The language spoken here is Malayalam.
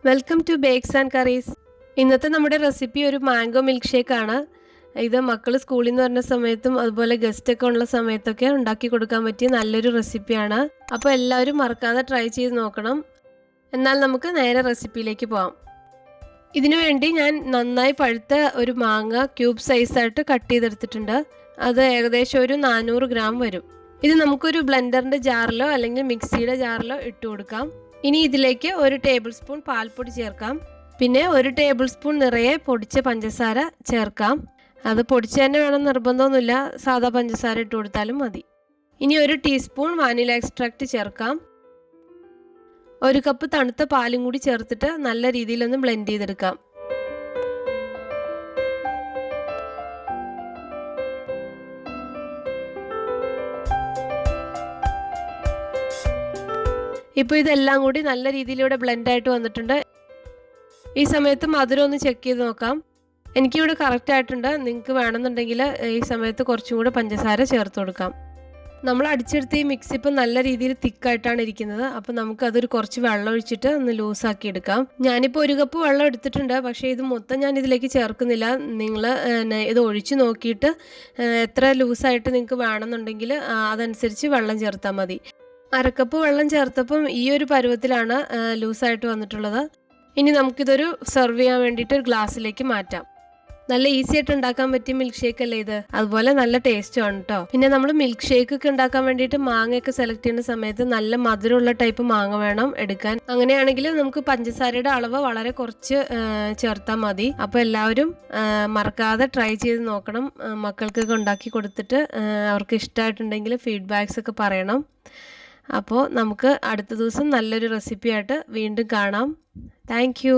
Welcome to Bakes and Curries. ഇന്നത്തെ നമ്മുടെ റെസിപ്പി ഒരു മാംഗോ മിൽക്ക് ഷേക്ക് ആണ്. ഇത് മക്കൾ സ്കൂളിൽ നിന്ന് വരുന്ന സമയത്തും അതുപോലെ ഗസ്റ്റൊക്കെ ഉള്ള സമയത്തൊക്കെ ഉണ്ടാക്കി കൊടുക്കാൻ പറ്റിയ നല്ലൊരു റെസിപ്പിയാണ്. അപ്പോൾ എല്ലാവരും മറക്കാതെ ട്രൈ ചെയ്ത് നോക്കണം. എന്നാൽ നമുക്ക് നേരെ റെസിപ്പിയിലേക്ക് പോകാം. ഇതിനു വേണ്ടി ഞാൻ നന്നായി പഴുത്ത ഒരു മാങ്ങ ക്യൂബ് സൈസായിട്ട് കട്ട് ചെയ്തെടുത്തിട്ടുണ്ട്. അത് ഏകദേശം ഒരു 400 ഗ്രാം വരും. ഇത് നമുക്കൊരു ബ്ലെൻഡറിൻ്റെ ജാറിലോ അല്ലെങ്കിൽ മിക്സിയുടെ ജാറിലോ ഇട്ട് കൊടുക്കാം. ഇനി ഇതിലേക്ക് 1 ടേബിൾ സ്പൂൺ പാൽപ്പൊടി ചേർക്കാം. പിന്നെ 1 ടേബിൾ സ്പൂൺ നിറയെ പൊടിച്ച പഞ്ചസാര ചേർക്കാം. അത് പൊടിച്ച് തന്നെ വേണം നിർബന്ധമൊന്നുമില്ല, സാധാ പഞ്ചസാര ഇട്ട് കൊടുത്താലും മതി. ഇനി 1 ടീസ്പൂൺ വാനില എക്സ്ട്രാക്റ്റ് ചേർക്കാം. 1 കപ്പ് തണുത്ത പാലും കൂടി ചേർത്തിട്ട് നല്ല രീതിയിലൊന്ന് ബ്ലെൻഡ് ചെയ്തെടുക്കാം. ഇപ്പോൾ ഇതെല്ലാം കൂടി നല്ല രീതിയിലൂടെ ബ്ലെൻഡായിട്ട് വന്നിട്ടുണ്ട്. ഈ സമയത്ത് മധുരം ഒന്ന് ചെക്ക് ചെയ്ത് നോക്കാം. എനിക്കിവിടെ കറക്റ്റ് ആയിട്ടുണ്ട്. നിങ്ങൾക്ക് വേണമെന്നുണ്ടെങ്കിൽ ഈ സമയത്ത് കുറച്ചും കൂടെ പഞ്ചസാര ചേർത്ത് കൊടുക്കാം. നമ്മൾ അടിച്ചെടുത്ത് ഈ മിക്സ് ഇപ്പം നല്ല രീതിയിൽ തിക്കായിട്ടാണ് ഇരിക്കുന്നത്. അപ്പോൾ നമുക്കതൊരു കുറച്ച് വെള്ളം ഒഴിച്ചിട്ട് ഒന്ന് ലൂസാക്കി എടുക്കാം. ഞാനിപ്പോൾ 1 കപ്പ് വെള്ളം എടുത്തിട്ടുണ്ട്. പക്ഷേ ഇത് മൊത്തം ഞാൻ ഇതിലേക്ക് ചേർക്കുന്നില്ല. നിങ്ങൾ ഇത് ഒഴിച്ച് നോക്കിയിട്ട് എത്ര ലൂസായിട്ട് നിങ്ങൾക്ക് വേണമെന്നുണ്ടെങ്കിൽ അതനുസരിച്ച് വെള്ളം ചേർത്താൽ മതി. 1/2 കപ്പ് വെള്ളം ചേർത്തപ്പം ഈ ഒരു പരുവത്തിലാണ് ലൂസായിട്ട് വന്നിട്ടുള്ളത്. ഇനി നമുക്കിതൊരു സെർവ് ചെയ്യാൻ വേണ്ടിയിട്ട് ഒരു ഗ്ലാസ്സിലേക്ക് മാറ്റാം. നല്ല ഈസി ആയിട്ട് ഉണ്ടാക്കാൻ പറ്റിയ മിൽക്ക് ഷേക്ക് അല്ലേ ഇത്. അതുപോലെ നല്ല ടേസ്റ്റുമാണ് കേട്ടോ. പിന്നെ നമ്മൾ മിൽക്ക് ഷേക്ക് ഒക്കെ ഉണ്ടാക്കാൻ വേണ്ടിയിട്ട് മാങ്ങയൊക്കെ സെലക്ട് ചെയ്യുന്ന സമയത്ത് നല്ല മധുരമുള്ള ടൈപ്പ് മാങ്ങ വേണം എടുക്കാൻ. അങ്ങനെയാണെങ്കിൽ നമുക്ക് പഞ്ചസാരയുടെ അളവ് വളരെ കുറച്ച് ചേർത്താൽ മതി. അപ്പോൾ എല്ലാവരും മറക്കാതെ ട്രൈ ചെയ്ത് നോക്കണം. മക്കൾക്കൊക്കെ ഉണ്ടാക്കി കൊടുത്തിട്ട് അവർക്ക് ഇഷ്ടമായിട്ടുണ്ടെങ്കിൽ ഫീഡ്ബാക്സ് ഒക്കെ പറയണം. അപ്പോൾ നമുക്ക് അടുത്ത ദിവസം നല്ലൊരു റെസിപ്പിയായിട്ട് വീണ്ടും കാണാം. Thank you.